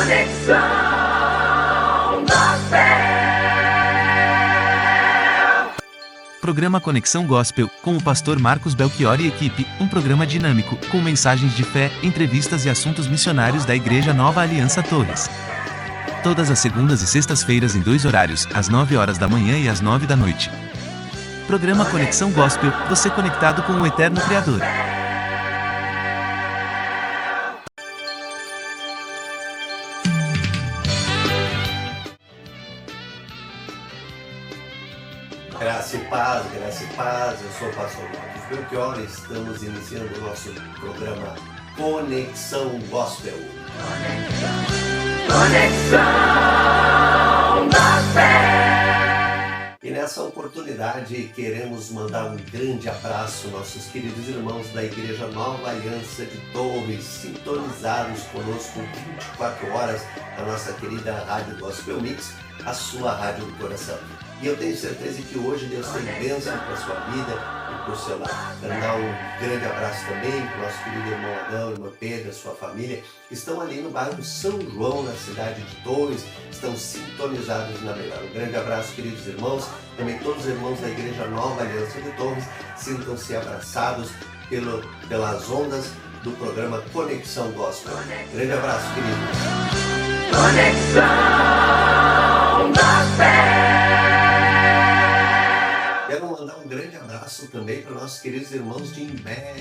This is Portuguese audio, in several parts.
Conexão Gospel. Programa Conexão Gospel, com o pastor Marcos Belchior e equipe, um programa dinâmico, com mensagens de fé, entrevistas e assuntos missionários da Igreja Nova Aliança Torres. Todas as segundas e sextas-feiras em 2 horários, às 9 horas da manhã e às 9 da noite. Programa Conexão Gospel, você conectado com o Eterno Criador. Graça e paz, eu sou o pastor Marcos Belchior e estamos iniciando o nosso programa Conexão Gospel. Conexão Gospel. E nessa oportunidade queremos mandar um grande abraço aos nossos queridos irmãos da Igreja Nova Aliança de Torres, sintonizados conosco 24 horas na nossa querida Rádio Gospel Mix, a sua rádio do coração. E eu tenho certeza que hoje Deus tem bênção para a sua vida e para o seu lar. Quero dar um grande abraço também para o nosso querido irmão Adão, irmã Pedro, a sua família, que estão ali no bairro São João, na cidade de Torres, estão sintonizados na melhor. Um grande abraço, queridos irmãos, também todos os irmãos da Igreja Nova Aliança de Torres, sintam-se abraçados pelas ondas do programa Conexão Gospel. Grande abraço, queridos. Conexão Gospel. Quero mandar um grande abraço também para nossos queridos irmãos de Imbé,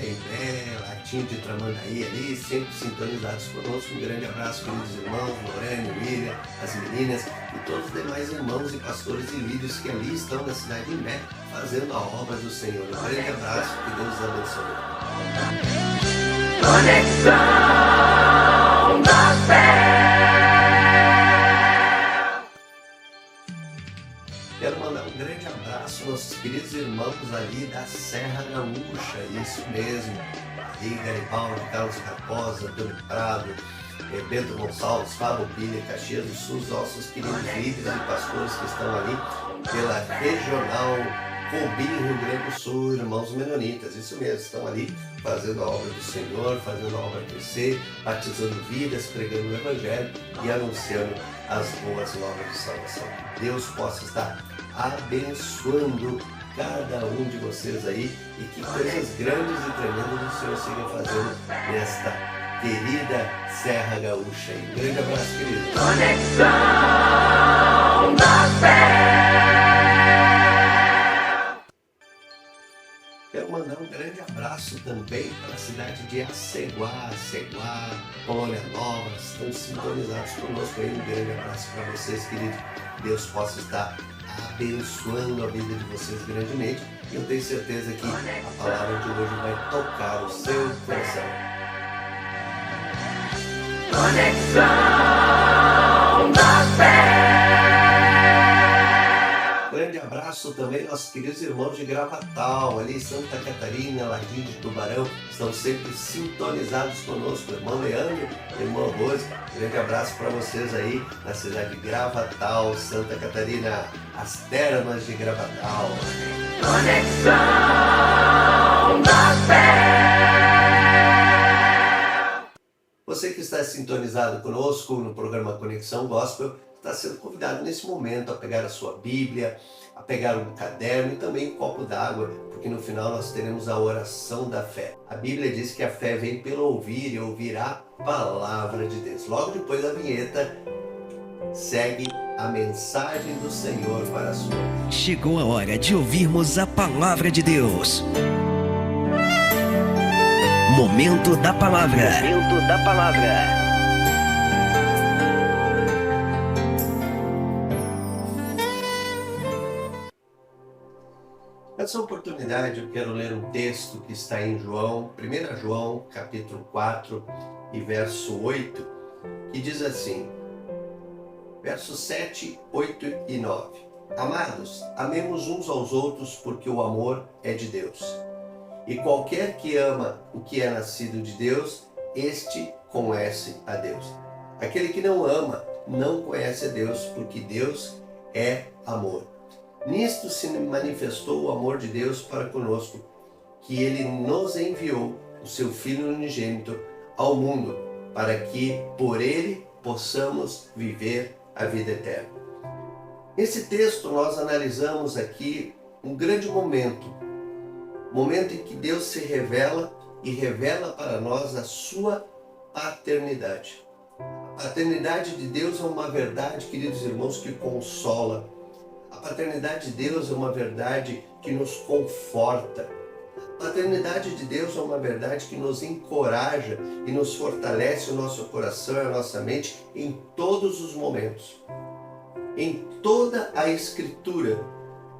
Latim de Tramandaí, ali, sempre sintonizados conosco. Um grande abraço, queridos irmãos, Lorene, William, as meninas e todos os demais irmãos e pastores e líderes que ali estão na cidade de Imbé, fazendo a obra do Senhor. Um grande abraço, que Deus os abençoe. Conexão Gospel. Quero mandar um grande abraço aos nossos queridos irmãos ali da Serra Gaúcha, isso mesmo. Ali, Garibaldi, Carlos Raposa, Antônio Prado, Bento Gonçalves, Fábio Pilha, Caxias do Sul, os nossos queridos líderes e pastores que estão ali pela Regional Combim, Rio Grande do Sul, irmãos menonitas, isso mesmo, estão ali fazendo a obra do Senhor, fazendo a obra crescer, batizando vidas, pregando o Evangelho e anunciando as boas novas de salvação. Que Deus possa estar abençoando cada um de vocês aí e que coisas grandes e tremendas o Senhor siga fazendo nesta querida Serra Gaúcha. Um grande abraço, querido. Conexão Gospel. Quero mandar um grande abraço também para a cidade de Aceguá, Colônia Nova, estão sintonizados conosco aí. Um grande abraço para vocês, queridos. Deus possa estar abençoando a vida de vocês grandemente. E eu tenho certeza que a palavra de hoje vai tocar o seu coração. Conexão Gospel. Grande abraço também nossos queridos irmãos de Gravatal, ali em Santa Catarina, Latim de Tubarão, estão sempre sintonizados conosco, irmão Leandro, irmão Rose. Grande abraço para vocês aí na cidade de Gravatal, Santa Catarina, as termas de Gravatal. Conexão Gospel. Você que está sintonizado conosco no programa Conexão Gospel, está sendo convidado nesse momento a pegar a sua Bíblia, a pegar um caderno e também um copo d'água, porque no final nós teremos a oração da fé. A Bíblia diz que a fé vem pelo ouvir e ouvir a palavra de Deus. Logo depois da vinheta, segue a mensagem do Senhor para a sua vida. Chegou a hora de ouvirmos a palavra de Deus. Momento da palavra. Momento da palavra. Nessa oportunidade eu quero ler um texto que está em João, 1 João, capítulo 4 e verso 8, que diz assim, versos 7, 8 e 9. Amados, amemos uns aos outros porque o amor é de Deus. E qualquer que ama o que é nascido de Deus, este conhece a Deus. Aquele que não ama não conhece a Deus, porque Deus é amor. Nisto se manifestou o amor de Deus para conosco, que Ele nos enviou o seu Filho unigênito ao mundo, para que por Ele possamos viver a vida eterna. Nesse texto nós analisamos aqui um grande momento em que Deus se revela e revela para nós a sua paternidade. A paternidade de Deus é uma verdade, queridos irmãos, que consola. A paternidade de Deus é uma verdade que nos conforta. A paternidade de Deus é uma verdade que nos encoraja e nos fortalece o nosso coração e a nossa mente em todos os momentos. Em toda a Escritura,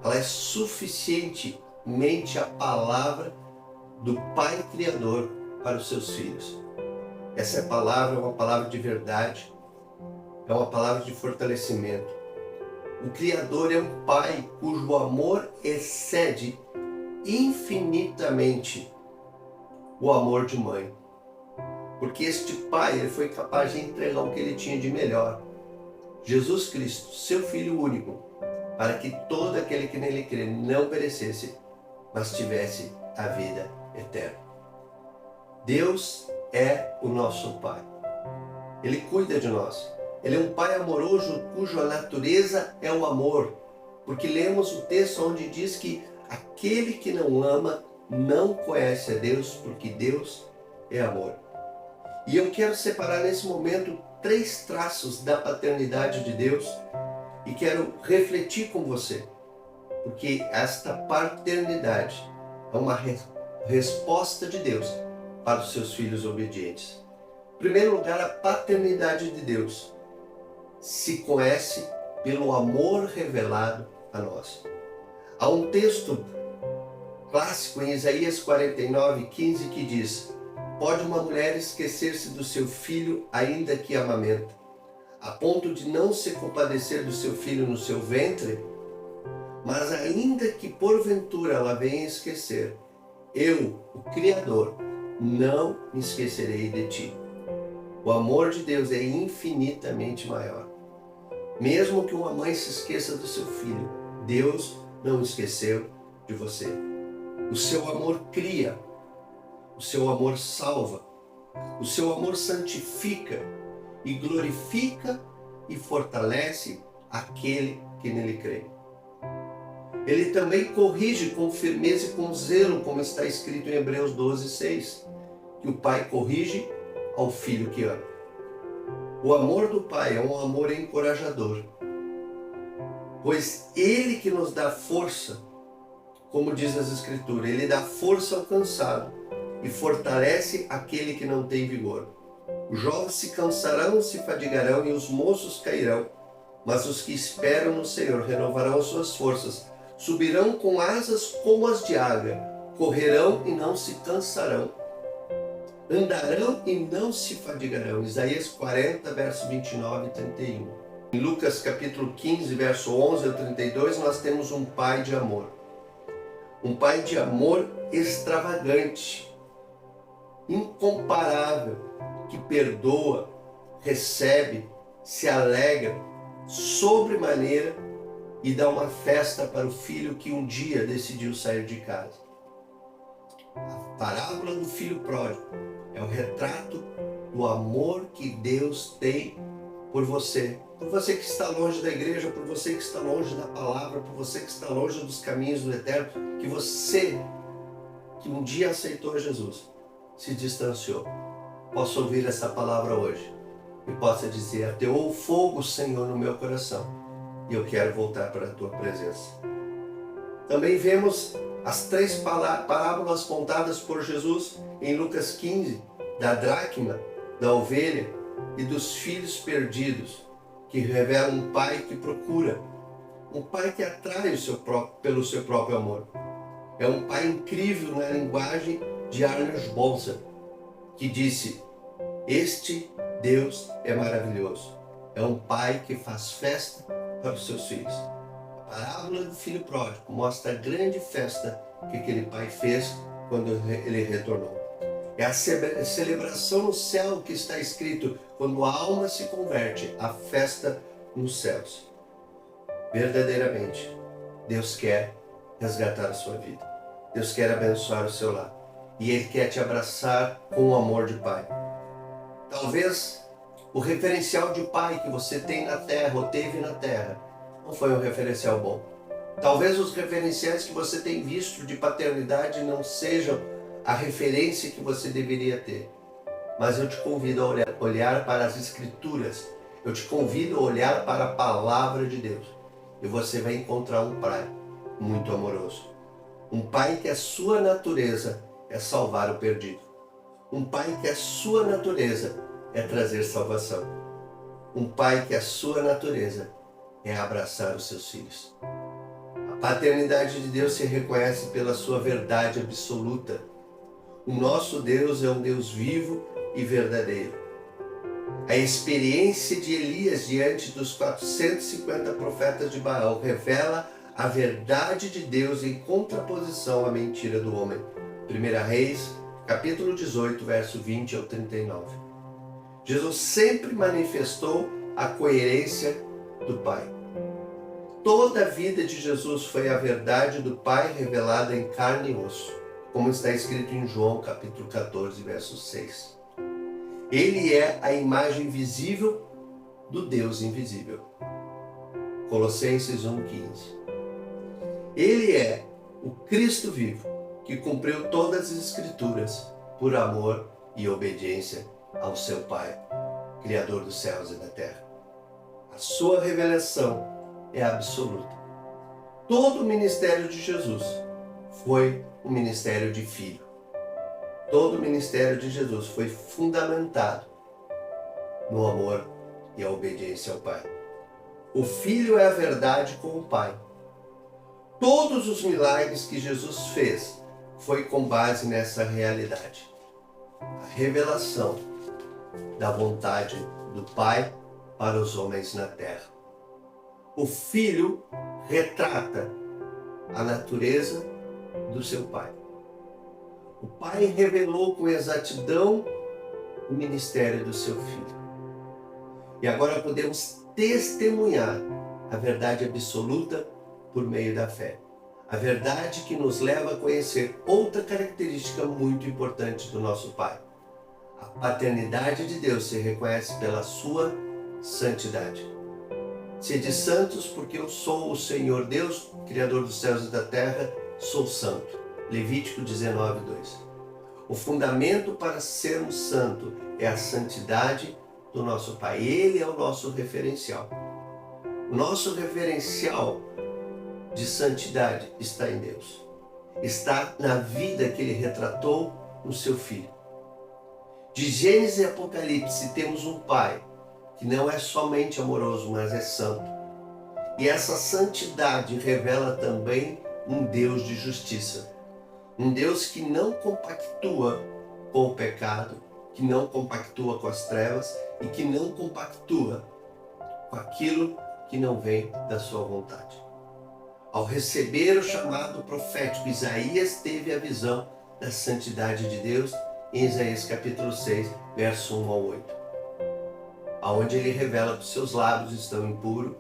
ela é suficientemente a palavra do Pai Criador para os seus filhos. Essa palavra é uma palavra de verdade, é uma palavra de fortalecimento. O Criador é um Pai cujo amor excede infinitamente o amor de mãe. Porque este Pai ele foi capaz de entregar o que ele tinha de melhor. Jesus Cristo, seu Filho único, para que todo aquele que nele crê não perecesse, mas tivesse a vida eterna. Deus é o nosso Pai. Ele cuida de nós. Ele é um Pai amoroso cuja natureza é o amor. Porque lemos o texto onde diz que aquele que não ama não conhece a Deus, porque Deus é amor. E eu quero separar nesse momento 3 traços da paternidade de Deus e quero refletir com você. Porque esta paternidade é uma resposta de Deus para os seus filhos obedientes. Em primeiro lugar, a paternidade de Deus se conhece pelo amor revelado a nós. Há um texto clássico em Isaías 49:15 que diz: pode uma mulher esquecer-se do seu filho ainda que amamenta, a ponto de não se compadecer do seu filho no seu ventre? Mas ainda que porventura ela venha esquecer, eu, o Criador, não me esquecerei de ti. O amor de Deus é infinitamente maior. Mesmo que uma mãe se esqueça do seu filho, Deus não esqueceu de você. O seu amor cria, o seu amor salva, o seu amor santifica e glorifica e fortalece aquele que nele crê. Ele também corrige com firmeza e com zelo, como está escrito em Hebreus 12:6, que o pai corrige ao filho que ama. O amor do pai é um amor encorajador, pois ele que nos dá força, como diz as escrituras, ele dá força ao cansado e fortalece aquele que não tem vigor. Os jovens se cansarão, se fadigarão e os moços cairão, mas os que esperam no Senhor renovarão as suas forças, subirão com asas como as de águia, correrão e não se cansarão, andarão e não se fadigarão. Isaías 40, verso 29 e 31. Em Lucas capítulo 15, verso 11 ao 32, nós temos um pai de amor. Um pai de amor extravagante, incomparável, que perdoa, recebe, se alegra sobremaneira e dá uma festa para o filho que um dia decidiu sair de casa. A parábola do filho pródigo é o retrato do amor que Deus tem por você que está longe da igreja, por você que está longe da palavra, por você que está longe dos caminhos do eterno, que você que um dia aceitou Jesus se distanciou. Posso ouvir essa palavra hoje e possa dizer: ateou fogo, Senhor, no meu coração e eu quero voltar para a tua presença. Também vemos as 3 parábolas contadas por Jesus em Lucas 15, da dracma, da ovelha e dos filhos perdidos, que revelam um pai que procura, um pai que atrai pelo seu próprio amor. É um pai incrível na linguagem de Arnold Bonser, que disse: este Deus é maravilhoso. É um pai que faz festa para os seus filhos. A parábola do filho pródigo mostra a grande festa que aquele pai fez quando ele retornou. É a celebração no céu que está escrito: quando a alma se converte, a festa nos céus. Verdadeiramente, Deus quer resgatar a sua vida. Deus quer abençoar o seu lar. E Ele quer te abraçar com o amor de pai. Talvez O referencial de pai que você tem na terra ou teve na terra não foi um referencial bom. Talvez os referenciais que você tem visto de paternidade não sejam a referência que você deveria ter. Mas eu te convido a olhar para as Escrituras. Eu te convido a olhar para a Palavra de Deus. E você vai encontrar um pai muito amoroso. Um pai que a sua natureza é salvar o perdido. Um pai que a sua natureza é trazer salvação. Um pai que a sua natureza é abraçar os seus filhos. A paternidade de Deus se reconhece pela sua verdade absoluta. O nosso Deus é um Deus vivo e verdadeiro. A experiência de Elias diante dos 450 profetas de Baal revela a verdade de Deus em contraposição à mentira do homem. 1 Reis, capítulo 18, verso 20 ao 39. Jesus sempre manifestou a coerência do Pai. Toda a vida de Jesus foi a verdade do Pai revelada em carne e osso, como está escrito em João, capítulo 14, verso 6. Ele é a imagem visível do Deus invisível. Colossenses 1,15. Ele é o Cristo vivo, que cumpriu todas as Escrituras por amor e obediência ao seu Pai, Criador dos céus e da terra. A sua revelação é absoluta. Todo o ministério de Jesus foi um ministério de filho. Todo o ministério de Jesus foi fundamentado no amor e a obediência ao Pai. O Filho é a verdade com o Pai. Todos os milagres que Jesus fez foi com base nessa realidade. A revelação da vontade do Pai para os homens na terra. O Filho retrata a natureza do seu Pai. O Pai revelou com exatidão o ministério do seu Filho. E agora podemos testemunhar a verdade absoluta por meio da fé. A verdade que nos leva a conhecer outra característica muito importante do nosso Pai. A paternidade de Deus se reconhece pela sua santidade. Sede santos, porque eu sou o Senhor Deus, Criador dos céus e da terra, sou santo. Levítico 19:2. O fundamento para sermos santos é a santidade do nosso Pai. Ele é o nosso referencial. O nosso referencial de santidade está em Deus. Está na vida que Ele retratou no seu Filho. De Gênesis e Apocalipse temos um Pai que não é somente amoroso, mas é santo. E essa santidade revela também um Deus de justiça. Um Deus que não compactua com o pecado, que não compactua com as trevas e que não compactua com aquilo que não vem da sua vontade. Ao receber o chamado profético, Isaías teve a visão da santidade de Deus em Isaías capítulo 6, verso 1 ao 8. Onde ele revela que seus lábios estão impuros,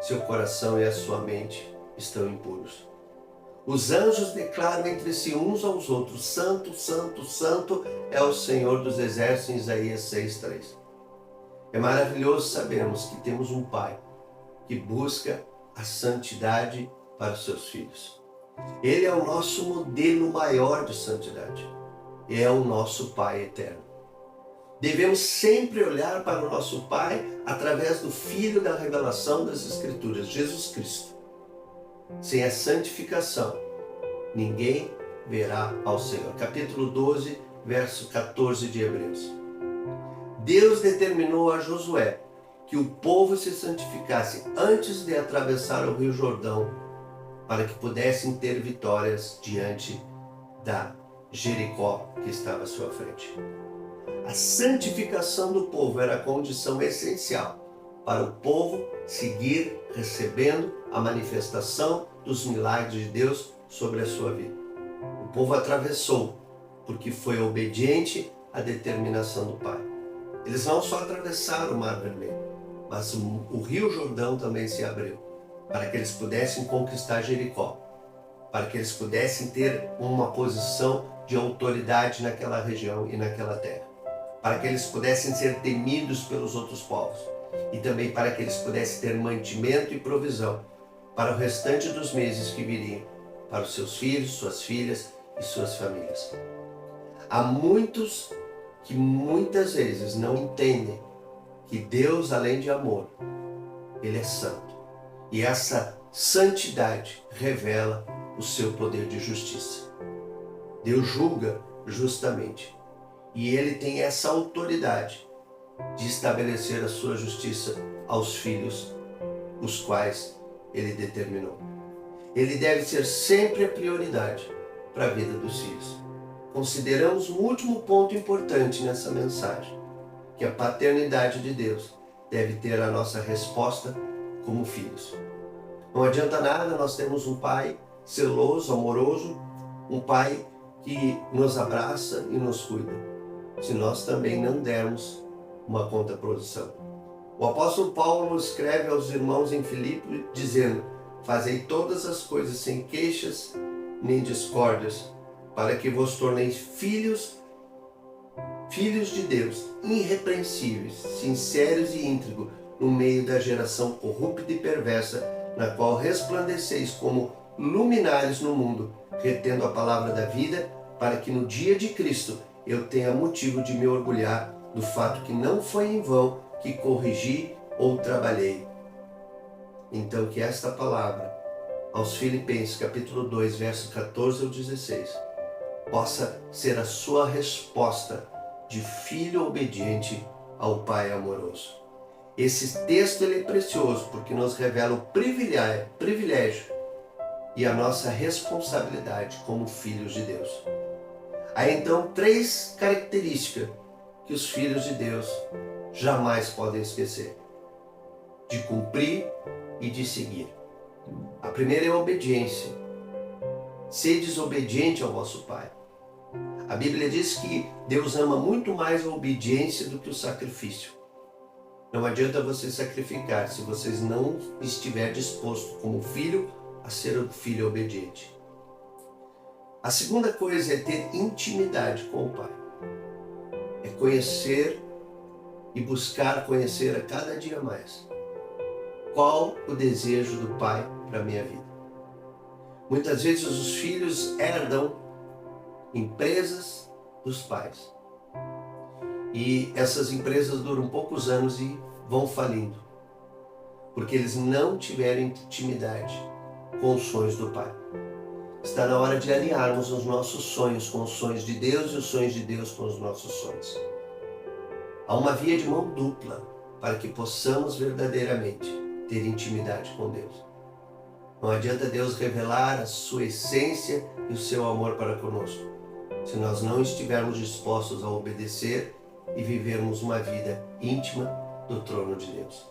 seu coração e a sua mente estão impuros. Os anjos declaram entre si uns aos outros: Santo, Santo, Santo é o Senhor dos exércitos, em Isaías 6:3. É maravilhoso sabermos que temos um Pai que busca a santidade para os seus filhos. Ele é o nosso modelo maior de santidade. É o nosso Pai eterno. Devemos sempre olhar para o nosso Pai através do Filho da revelação das Escrituras, Jesus Cristo. Sem a santificação, ninguém verá ao Senhor. Capítulo 12, verso 14 de Hebreus. Deus determinou a Josué que o povo se santificasse antes de atravessar o Rio Jordão, para que pudessem ter vitórias diante da Jericó que estava à sua frente. A santificação do povo era a condição essencial para o povo seguir recebendo a manifestação dos milagres de Deus sobre a sua vida. O povo atravessou porque foi obediente à determinação do Pai. Eles não só atravessaram o Mar Vermelho, mas o Rio Jordão também se abriu para que eles pudessem conquistar Jericó, para que eles pudessem ter uma posição de autoridade naquela região e naquela terra. para que eles pudessem ser temidos pelos outros povos e também para que eles pudessem ter mantimento e provisão para o restante dos meses que viriam, para os seus filhos, suas filhas e suas famílias. Há muitos que muitas vezes não entendem que Deus, além de amor, Ele é santo. E essa santidade revela o seu poder de justiça. Deus julga justamente. E Ele tem essa autoridade de estabelecer a sua justiça aos filhos, os quais Ele determinou. Ele deve ser sempre a prioridade para a vida dos filhos. Consideramos um último ponto importante nessa mensagem, que a paternidade de Deus deve ter a nossa resposta como filhos. Não adianta nada nós termos um pai zeloso, amoroso, um pai que nos abraça e nos cuida, se nós também não dermos uma contraposição. O apóstolo Paulo escreve aos irmãos em Filipe dizendo: fazei todas as coisas sem queixas nem discórdias, para que vos torneis filhos de Deus, irrepreensíveis, sinceros e íntegros, no meio da geração corrupta e perversa, na qual resplandeceis como luminares no mundo, retendo a palavra da vida, para que no dia de Cristo eu tenha motivo de me orgulhar do fato que não foi em vão que corrigi ou trabalhei. Então que esta palavra aos Filipenses capítulo 2, versos 14 ao 16, possa ser a sua resposta de filho obediente ao Pai amoroso. Esse texto ele é precioso porque nos revela o privilégio e a nossa responsabilidade como filhos de Deus. Há então 3 características que os filhos de Deus jamais podem esquecer: de cumprir e de seguir. A primeira é a obediência. Sedes obediente ao vosso Pai. A Bíblia diz que Deus ama muito mais a obediência do que o sacrifício. Não adianta você sacrificar se você não estiver disposto como filho a ser um filho obediente. A segunda coisa é ter intimidade com o Pai. É conhecer e buscar conhecer a cada dia mais qual o desejo do Pai para a minha vida. Muitas vezes os filhos herdam empresas dos pais. E essas empresas duram poucos anos e vão falindo, porque eles não tiveram intimidade com os sonhos do Pai. Está na hora de alinharmos os nossos sonhos com os sonhos de Deus e os sonhos de Deus com os nossos sonhos. Há uma via de mão dupla para que possamos verdadeiramente ter intimidade com Deus. Não adianta Deus revelar a sua essência e o seu amor para conosco, se nós não estivermos dispostos a obedecer e vivermos uma vida íntima do trono de Deus.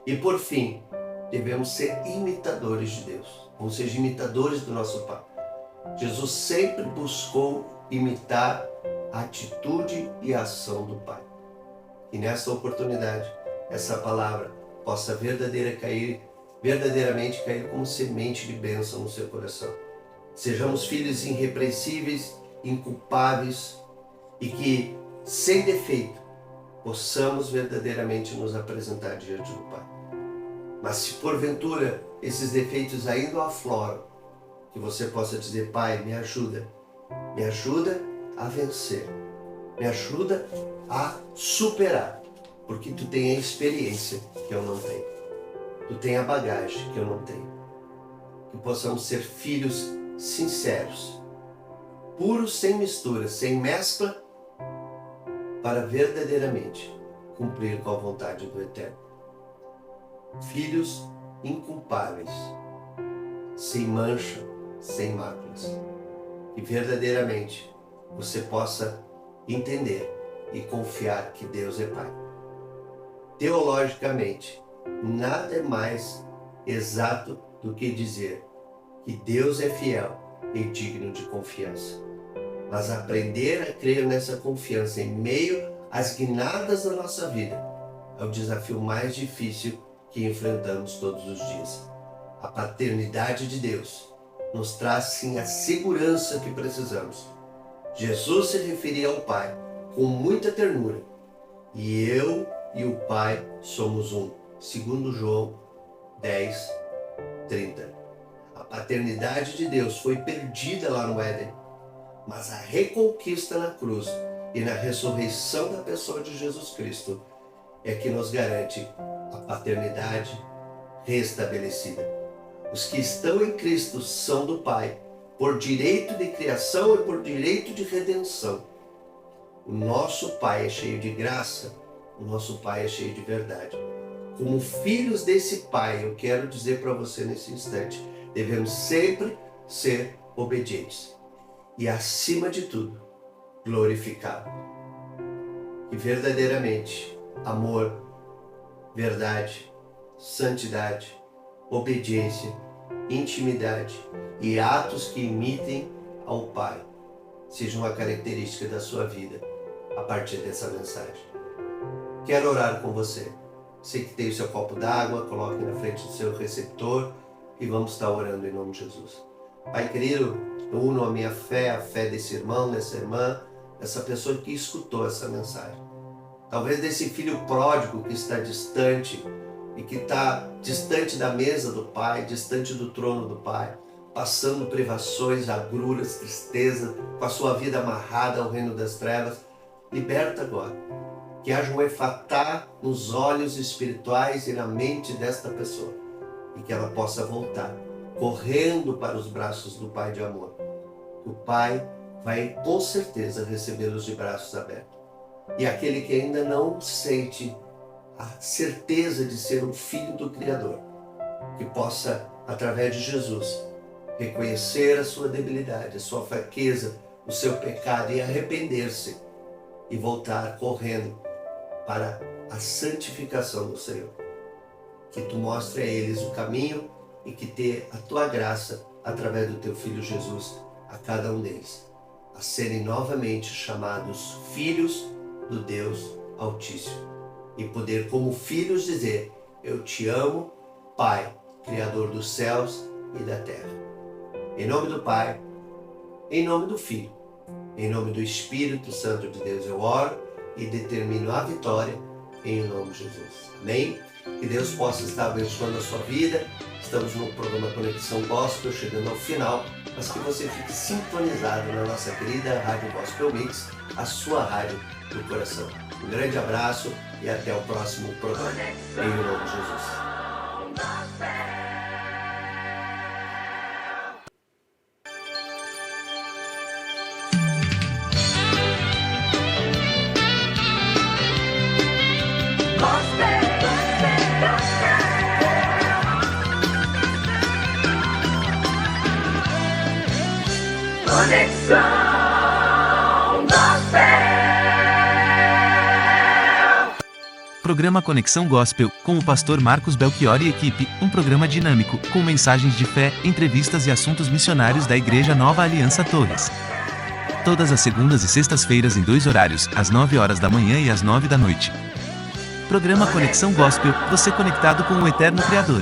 E por fim, devemos ser imitadores de Deus, ou seja, imitadores do nosso Pai. Jesus sempre buscou imitar a atitude e a ação do Pai. E nessa oportunidade, essa palavra possa verdadeiramente cair como semente de bênção no seu coração. Sejamos filhos irrepreensíveis, inculpáveis e que, sem defeito, possamos verdadeiramente nos apresentar diante do Pai. Mas se porventura esses defeitos ainda afloram, que você possa dizer: Pai, me ajuda a vencer, me ajuda a superar, porque Tu tem a experiência que eu não tenho, Tu tem a bagagem que eu não tenho. Que possamos ser filhos sinceros, puros, sem mistura, sem mescla, para verdadeiramente cumprir com a vontade do Eterno. Filhos inculpáveis, sem mancha, sem máculas. Que verdadeiramente você possa entender e confiar que Deus é Pai. Teologicamente, nada é mais exato do que dizer que Deus é fiel e digno de confiança. Mas aprender a crer nessa confiança em meio às guinadas da nossa vida é o desafio mais difícil que enfrentamos todos os dias. A paternidade de Deus nos traz sim a segurança que precisamos. Jesus se referia ao Pai com muita ternura. E eu e o Pai somos um. Segundo João 10:30. A paternidade de Deus foi perdida lá no Éden, mas a reconquista na cruz e na ressurreição da pessoa de Jesus Cristo é que nos garante a paternidade restabelecida. Os que estão em Cristo são do Pai, por direito de criação e por direito de redenção. O nosso Pai é cheio de graça, o nosso Pai é cheio de verdade. Como filhos desse Pai, eu quero dizer para você nesse instante, devemos sempre ser obedientes e, acima de tudo, glorificá-lo. E verdadeiramente, amor, verdade, santidade, obediência, intimidade e atos que imitem ao Pai sejam uma característica da sua vida a partir dessa mensagem. Quero orar com você. Você que tem o seu copo d'água, coloque na frente do seu receptor e vamos estar orando em nome de Jesus. Pai querido, eu uno a minha fé, a fé desse irmão, dessa irmã, dessa pessoa que escutou essa mensagem. Talvez desse filho pródigo que está distante e que está distante da mesa do Pai, distante do trono do Pai, passando privações, agruras, tristeza, com a sua vida amarrada ao reino das trevas. Liberta agora. Que haja um efatá nos olhos espirituais e na mente desta pessoa. E que ela possa voltar, correndo para os braços do Pai de amor. O Pai vai com certeza recebê-los de braços abertos. E aquele que ainda não sente a certeza de ser um filho do Criador, que possa, através de Jesus, reconhecer a sua debilidade, a sua fraqueza, o seu pecado e arrepender-se e voltar correndo para a santificação do Senhor. Que tu mostre a eles o caminho e que dê a tua graça através do teu Filho Jesus a cada um deles, a serem novamente chamados filhos do Deus Altíssimo e poder como filhos dizer: eu te amo, Pai, Criador dos céus e da terra. Em nome do Pai, em nome do Filho, em nome do Espírito Santo de Deus eu oro e determino a vitória em nome de Jesus. Amém? Que Deus possa estar abençoando a sua vida. Estamos no programa Conexão Gospel, chegando ao final, mas que você fique sintonizado na nossa querida Rádio Gospel Mix, a sua rádio do coração. Um grande abraço e até o próximo programa. Em nome de Jesus. Conexão Gospel. Programa Conexão Gospel, com o pastor Marcos Belchior e equipe, um programa dinâmico, com mensagens de fé, entrevistas e assuntos missionários da Igreja Nova Aliança Torres. Todas as segundas e sextas-feiras em 2 horários, às 9 horas da manhã e às 9 da noite. Programa Conexão Gospel, você conectado com o Eterno Criador.